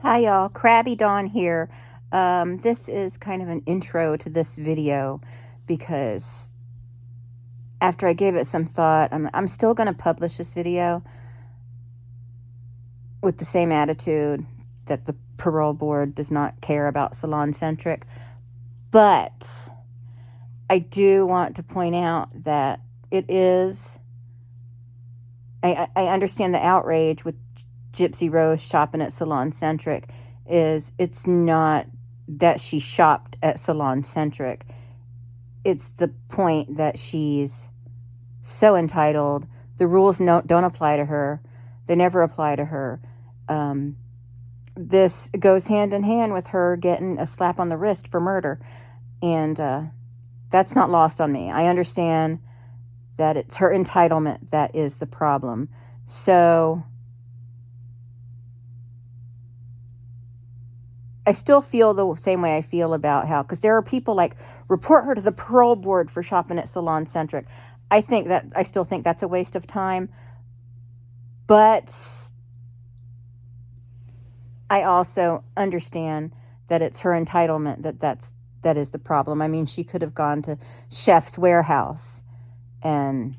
Hi y'all, Crabby Dawn here. This is kind of an intro to this video because after I gave it some thought, I'm still going to publish this video with the same attitude that the parole board does not care about Salon Centric. But I do want to point out that it is, I understand the outrage with Gypsy Rose shopping at Salon Centric it's not that she shopped at Salon Centric. It's the point that she's so entitled. The rules don't apply to her. They never apply to her. This goes hand in hand with her getting a slap on the wrist for murder. And that's not lost on me. I understand that it's her entitlement that is the problem. So I still feel the same way I feel about how, because there are people like, report her to the parole board for shopping at Salon Centric. I still think that's a waste of time. But I also understand that it's her entitlement that is the problem. I mean, she could have gone to Chef's Warehouse and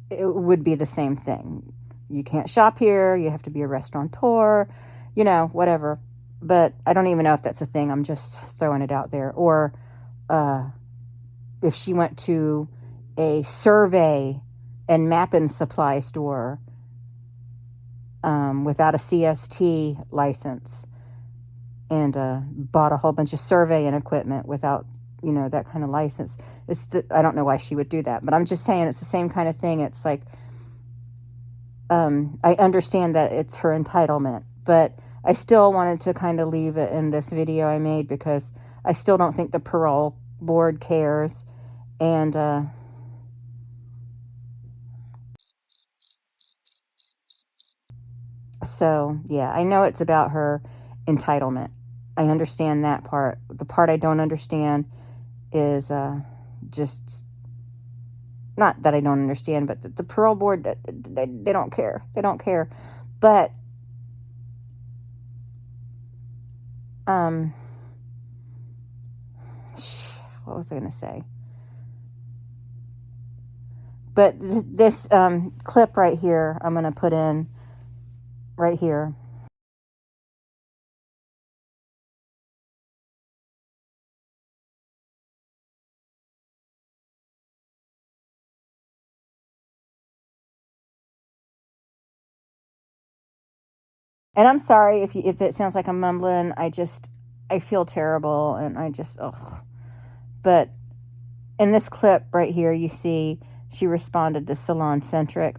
it would be the same thing. You can't shop here. You have to be a restaurateur, whatever. But I don't even know if that's a thing. I'm just throwing it out there. Or if she went to a survey and mapping supply store without a CST license and bought a whole bunch of surveying equipment without, that kind of license. I don't know why she would do that, but I'm just saying it's the same kind of thing. It's like, I understand that it's her entitlement, but I still wanted to kind of leave it in this video I made because I still don't think the parole board cares. And so, yeah, I know it's about her entitlement. I understand that part. The part I don't understand is just, not that I don't understand, but the parole board, they don't care. They don't care. But what was I going to say? But this clip right here, I'm going to put in right here. And I'm sorry if it sounds like I'm mumbling. I feel terrible and ugh. But in this clip right here, you see she responded to Salon Centric.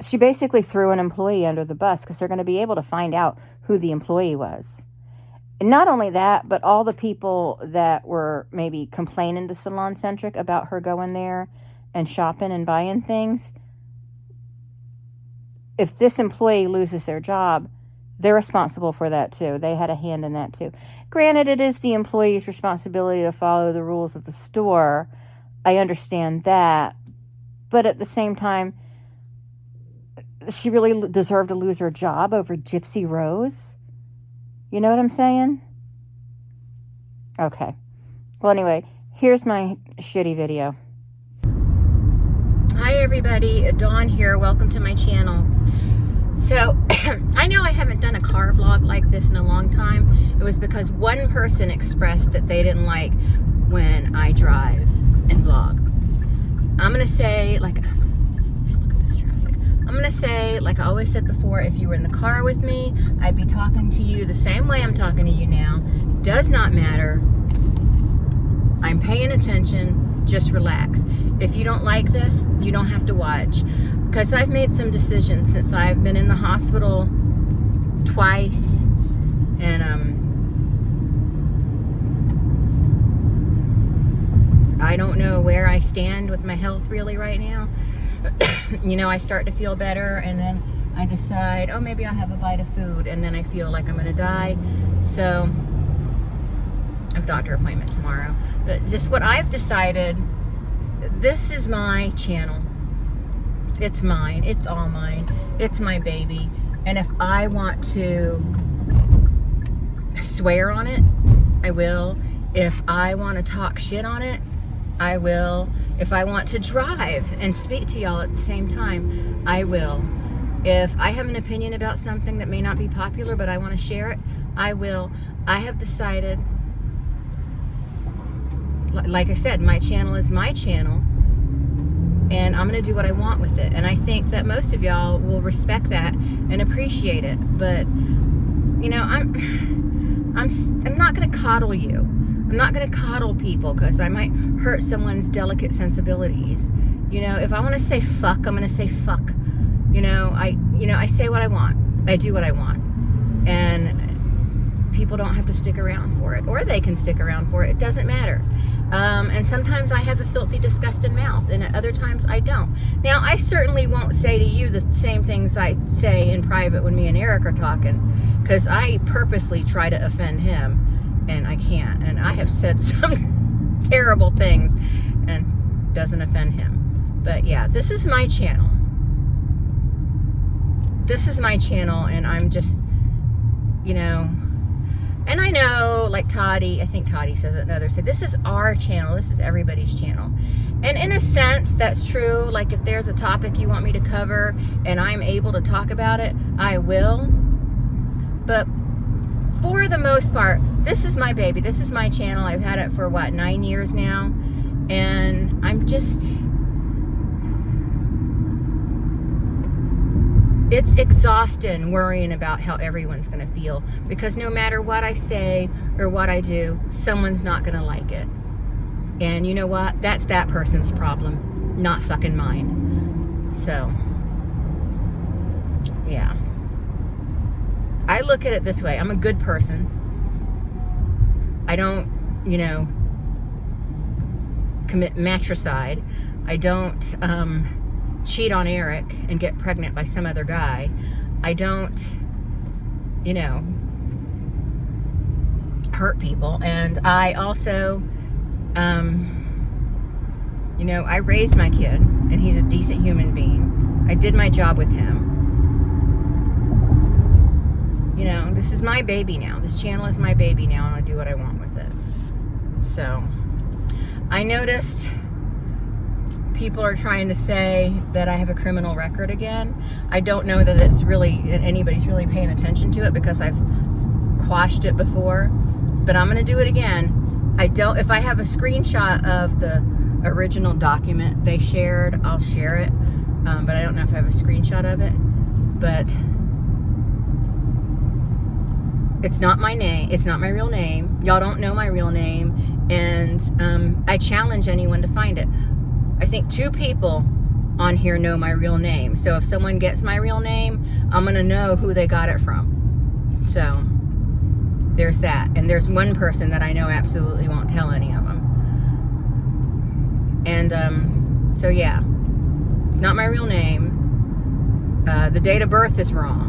She basically threw an employee under the bus because they're going to be able to find out who the employee was. And not only that, but all the people that were maybe complaining to Salon Centric about her going there and shopping and buying things. If this employee loses their job, they're responsible for that too. They had a hand in that too. Granted, it is the employee's responsibility to follow the rules of the store. I understand that. But at the same time, she really deserved to lose her job over Gypsy Rose? You know what I'm saying? Okay. Well, anyway, here's my shitty video. Hi, everybody. Dawn here. Welcome to my channel. So, I know I haven't done a car vlog like this in a long time. It was because one person expressed that they didn't like when I drive and vlog. I'm going to say, look at this traffic. I'm going to say, like I always said before, if you were in the car with me, I'd be talking to you the same way I'm talking to you now. Does not matter. I'm paying attention. Just relax. If you don't like this, you don't have to watch. Because I've made some decisions since I've been in the hospital twice. And I don't know where I stand with my health really right now. I start to feel better and then I decide, oh, maybe I'll have a bite of food. And then I feel like I'm going to die. So I have a doctor appointment tomorrow. But just what I've decided, this is my channel. It's mine. It's all mine. It's my baby. And if I want to swear on it, I will. If I want to talk shit on it, I will. If I want to drive and speak to y'all at the same time, I will. If I have an opinion about something that may not be popular, but I want to share it, I will. I have decided, like I said, my channel is my channel, and I'm going to do what I want with it. And I think that most of y'all will respect that and appreciate it. But, you know, I'm not going to coddle you. I'm not going to coddle people because I might hurt someone's delicate sensibilities. You know, if I want to say fuck, I'm going to say fuck. I say what I want. I do what I want. And people don't have to stick around for it, or they can stick around for it. It doesn't matter. And sometimes I have a filthy, disgusting mouth, and at other times I don't. Now, I certainly won't say to you the same things I say in private when me and Eric are talking, because I purposely try to offend him, and I can't. And I have said some terrible things, and doesn't offend him. But yeah, this is my channel. This is my channel, and I'm just, you know, and I know, like Toddy, I think Toddy says it, and others say, this is our channel, this is everybody's channel. And in a sense, that's true. Like, if there's a topic you want me to cover, and I'm able to talk about it, I will. But for the most part, this is my baby, this is my channel. I've had it for, 9 years now, and I'm just... It's exhausting worrying about how everyone's going to feel, because no matter what I say or what I do, someone's not going to like it. And you know what? That's that person's problem, not fucking mine. So, yeah. I look at it this way. I'm a good person. I don't, commit matricide. I don't, cheat on Eric and get pregnant by some other guy. I don't, hurt people. And I also, I raised my kid, and he's a decent human being. I did my job with him. This is my baby now. This channel is my baby now, and I do what I want with it. So, I noticed people are trying to say that I have a criminal record again. I don't know that anybody's really paying attention to it, because I've quashed it before, but I'm going to do it again. If I have a screenshot of the original document they shared, I'll share it. But I don't know if I have a screenshot of it. But it's not my name. It's not my real name. Y'all don't know my real name. And I challenge anyone to find it. I think 2 people on here know my real name. So if someone gets my real name, I'm going to know who they got it from. So there's that. And there's one person that I know absolutely won't tell any of them. And so yeah, it's not my real name. The date of birth is wrong.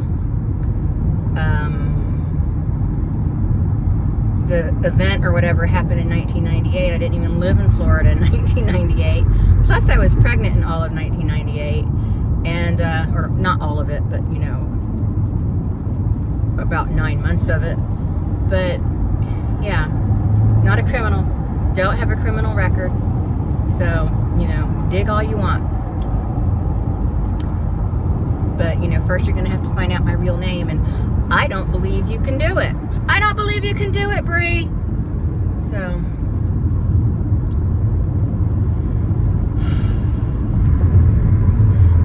The event or whatever happened in 1998. I didn't even live in Florida in 1998. Plus, I was pregnant in all of 1998, and or not all of it, but about 9 months of it. But yeah, not a criminal. Don't have a criminal record. So dig all you want. But first you're gonna have to find out my real name, and I don't believe you can do it. I don't believe you can do it, Bree. So,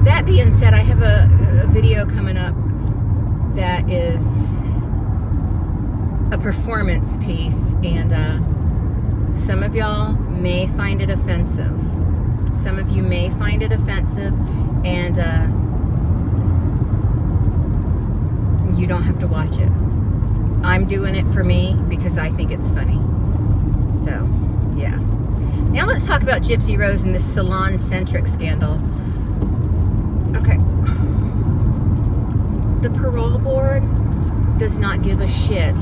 that being said, I have a video coming up that is a performance piece, and some of y'all may find it offensive. Some of you may find it offensive, and you don't have to watch it. I'm doing it for me because I think it's funny. So, yeah. Now let's talk about Gypsy Rose and this Salon Centric scandal. Okay. The parole board does not give a shit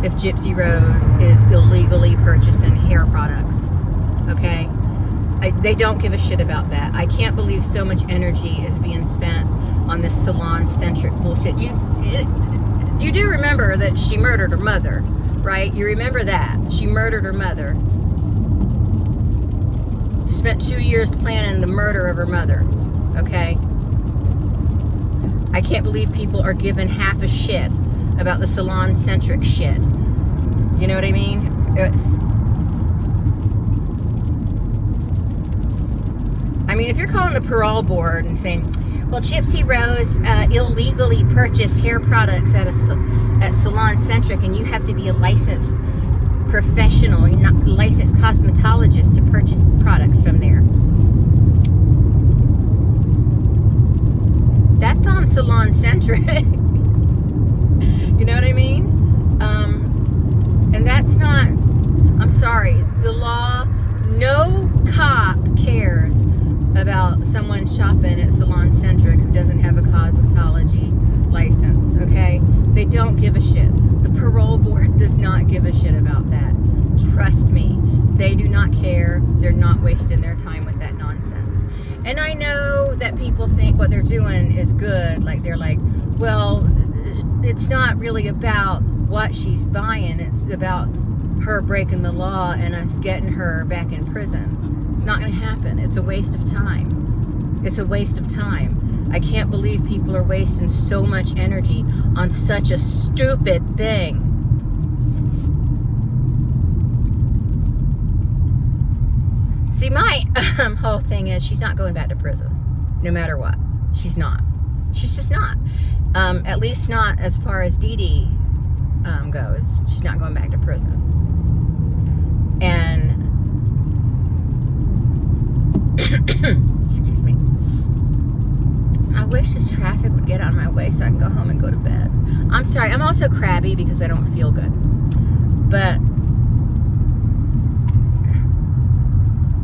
if Gypsy Rose is illegally purchasing hair products. Okay? They don't give a shit about that. I can't believe so much energy is being spent on this Salon Centric bullshit. You do remember that she murdered her mother, right? You remember that. She murdered her mother. She spent 2 years planning the murder of her mother, okay? I can't believe people are giving half a shit about the Salon Centric shit. You know what I mean? If you're calling the parole board and saying, well, Gypsy Rose illegally purchased hair products at Salon Centric, and you have to be a licensed professional, you're not licensed cosmetologist to purchase products from there. That's on Salon Centric. You know what I mean? And that's not, I'm sorry, the law, no cop cares about someone shopping at Salon Centric who doesn't have a cosmetology license, okay? They don't give a shit. The parole board does not give a shit about that. Trust me, they do not care. They're not wasting their time with that nonsense. And I know that people think what they're doing is good. Like, they're like, well, it's not really about what she's buying. It's about her breaking the law and us getting her back in prison. It's not going to happen. It's a waste of time. It's a waste of time. I can't believe people are wasting so much energy on such a stupid thing. See, my whole thing is she's not going back to prison, no matter what. She's not. She's just not. At least not as far as Dee Dee goes. She's not going back to prison. And excuse me. I wish this traffic would get out of my way so I can go home and go to bed. I'm sorry. I'm also crabby because I don't feel good. But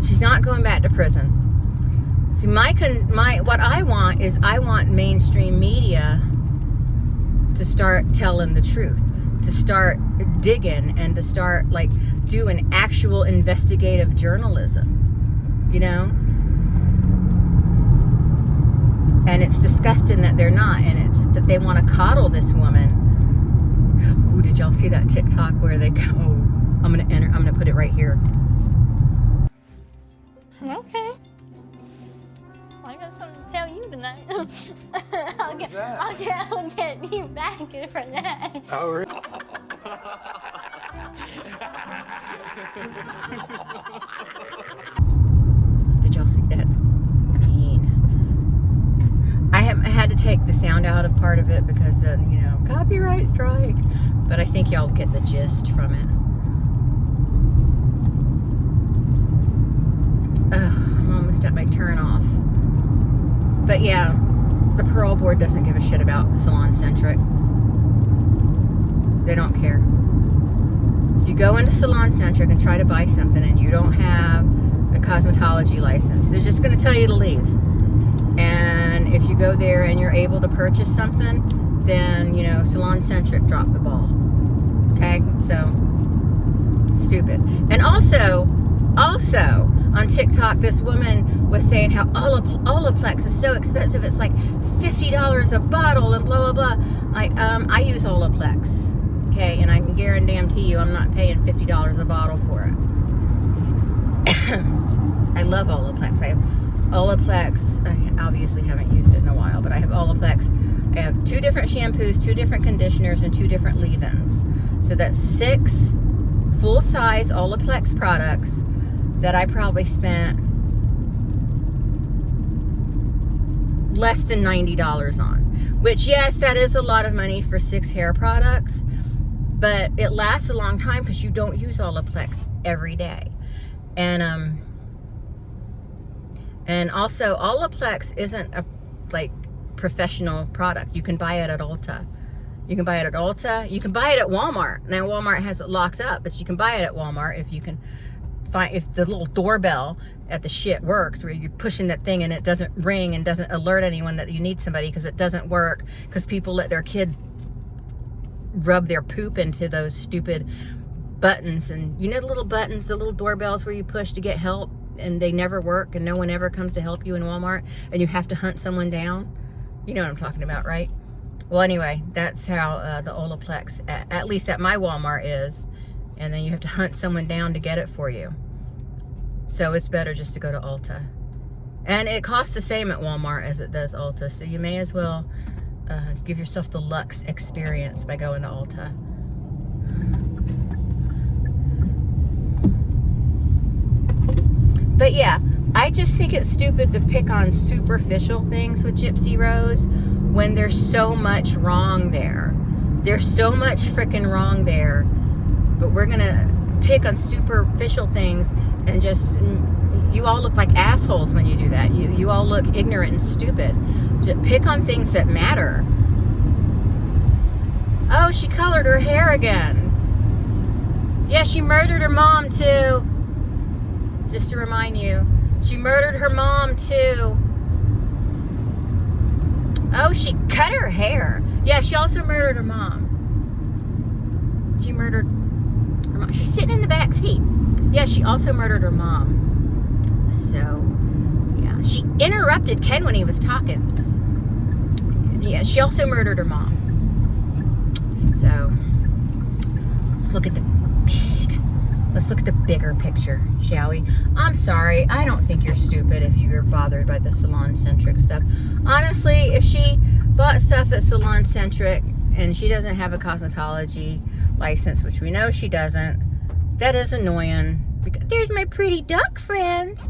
she's not going back to prison. See, what I want is I want mainstream media to start telling the truth, to start digging, and to start like doing actual investigative journalism, you know? And it's disgusting that they're not, and it's just that they want to coddle this woman. Ooh, did y'all see that TikTok where they go, I'm gonna put it right here. Okay. I got something to tell you tonight. I'll get you back for that. Oh, really? Did y'all see that? Mean. I had to take the sound out of part of it because, copyright strike. But I think y'all get the gist from it. Ugh, I'm almost at my turn off. But yeah, the parole board doesn't give a shit about Salon Centric. They don't care. If you go into Salon Centric and try to buy something and you don't have a cosmetology license, they're just going to tell you to leave. And if you go there and you're able to purchase something, then, Salon Centric dropped the ball. Okay? So, stupid. And also, on TikTok, this woman was saying how Olaplex is so expensive. It's like $50 a bottle and blah, blah, blah. I use Olaplex, okay? And I can guarantee you I'm not paying $50 a bottle for it. I love Olaplex. I have Olaplex. I obviously haven't used it in a while, but I have Olaplex. I have 2 different shampoos, 2 different conditioners, and 2 different leave-ins. So that's 6 full-size Olaplex products that I probably spent less than $90 on. Which, yes, that is a lot of money for 6 hair products, but it lasts a long time because you don't use Olaplex every day. And also, Olaplex isn't a professional product. You can buy it at Ulta. You can buy it at Ulta. You can buy it at Walmart. Now, Walmart has it locked up, but you can buy it at Walmart if you can if the little doorbell at the shit works, where you're pushing that thing and it doesn't ring and doesn't alert anyone that you need somebody, because it doesn't work because people let their kids rub their poop into those stupid buttons. And the little buttons, the little doorbells where you push to get help, and they never work and no one ever comes to help you in Walmart, and you have to hunt someone down. You know what I'm talking about, right? Well, anyway, that's how the Olaplex, at least at my Walmart, is. And then you have to hunt someone down to get it for you. So it's better just to go to Ulta. And it costs the same at Walmart as it does Ulta. So you may as well give yourself the luxe experience by going to Ulta. But yeah, I just think it's stupid to pick on superficial things with Gypsy Rose when there's so much wrong there. There's so much freaking wrong there. But we're gonna pick on superficial things and just, you all look like assholes when you do that. You all look ignorant and stupid. Just pick on things that matter. Oh, she colored her hair again. Yeah, she murdered her mom too. Just to remind you, she murdered her mom too. Oh, she cut her hair. Yeah, she also murdered her mom. She murdered her mom. She's sitting in the back seat. Yeah, she also murdered her mom. So, yeah, she interrupted Ken when he was talking. Yeah, she also murdered her mom. So, let's look at the bigger picture, shall we? I'm sorry. I don't think you're stupid if you're bothered by the Salon Centric stuff. Honestly, if she bought stuff at Salon Centric and she doesn't have a cosmetology license, which we know she doesn't, that is annoying. Because there's my pretty duck friends.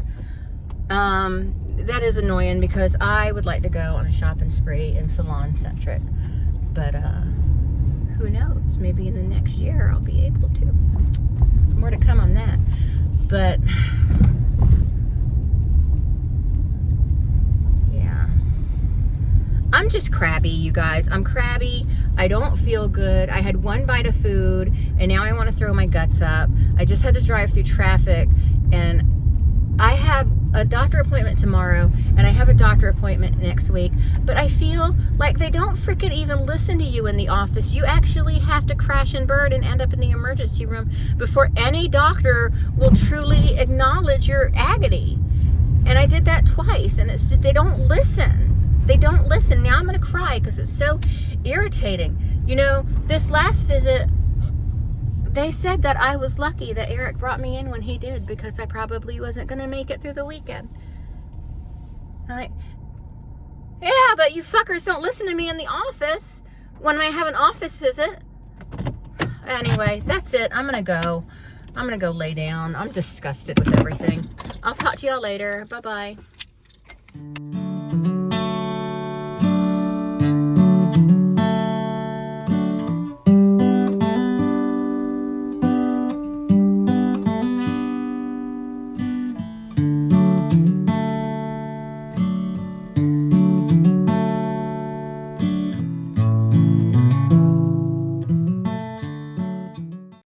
That is annoying because I would like to go on a shopping spree in Salon Centric. But who knows? Maybe in the next year I'll be able to. More to come on that. But yeah, I'm just crabby, you guys. I'm crabby. I don't feel good. I had one bite of food and now I want to throw my guts up. I just had to drive through traffic, and I have a doctor appointment tomorrow and I have a doctor appointment next week, but I feel like they don't freaking even listen to you in the office. You actually have to crash and burn and end up in the emergency room before any doctor will truly acknowledge your agony. And I did that twice, and it's just, they don't listen. They don't listen. Now I'm gonna cry because it's so irritating. You know, this last visit, they said that I was lucky that Eric brought me in when he did because I probably wasn't going to make it through the weekend. I'm like, yeah, but you fuckers don't listen to me in the office when I have an office visit. Anyway, that's it. I'm going to go. I'm going to go lay down. I'm disgusted with everything. I'll talk to y'all later. Bye-bye.